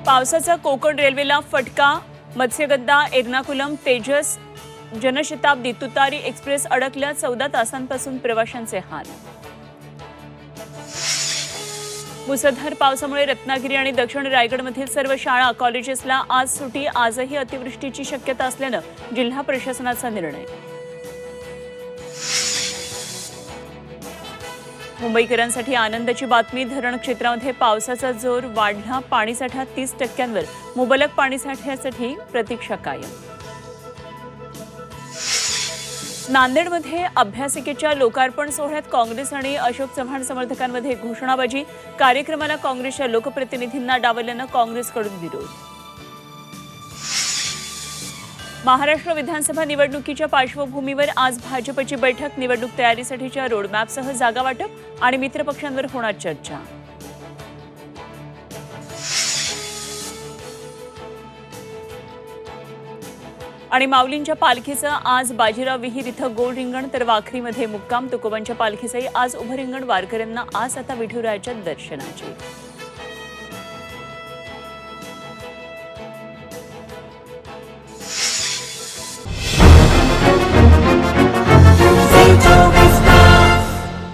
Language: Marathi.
पावसाचा कोकण रेल्वेला फटका। मत्स्यगंधा, एर्नाकुलम, तेजस, जनशताब्दी, तुतारी एक्सप्रेस अडकल्या। 14 तासांपासून प्रवाशांचे हाल। मुसळधार पावसामुळे रत्नागिरी आणि दक्षिण रायगडमधील सर्व शाळा कॉलेजेसला आज सुटी। आजही अतिवृष्टीची शक्यता असल्यानं जिल्हा प्रशासनाचा निर्णय। मुंबईकरांसाठी आनंदाची बातमी। धरण क्षेत्रामध्ये पावसाचा जोर वाढला। पाणीसाठा 30% मुबलक पाणीसाठ्यासाठी प्रतीक्षा कायम। नांदेडमध्ये अभ्यासिकेच्या लोकार्पण सोहळ्यात काँग्रेस आणि अशोक चव्हाण समर्थकांमध्ये घोषणाबाजी। कार्यक्रमाला काँग्रेसच्या लोकप्रतिनिधींना डावलल्यानं काँग्रेसकडून विरोध। महाराष्ट्र विधानसभा निवडणुकीच्या पार्श्वभूमीवर आज भाजपची बैठक। निवडणूक तयारीसाठीच्या रोडमॅपसह जागा वाटप आणि मित्रपक्षांवर होणार चर्चा। आणि माऊलींच्या पालखीचं आज बाजीराव विहीर इथं गोल रिंगण, तर वाखरीमध्ये मुक्काम। तुकोबांच्या पालखीचंही आज उभं रिंगण। वारकऱ्यांना आज आता विठुरायाच्या दर्शनाची।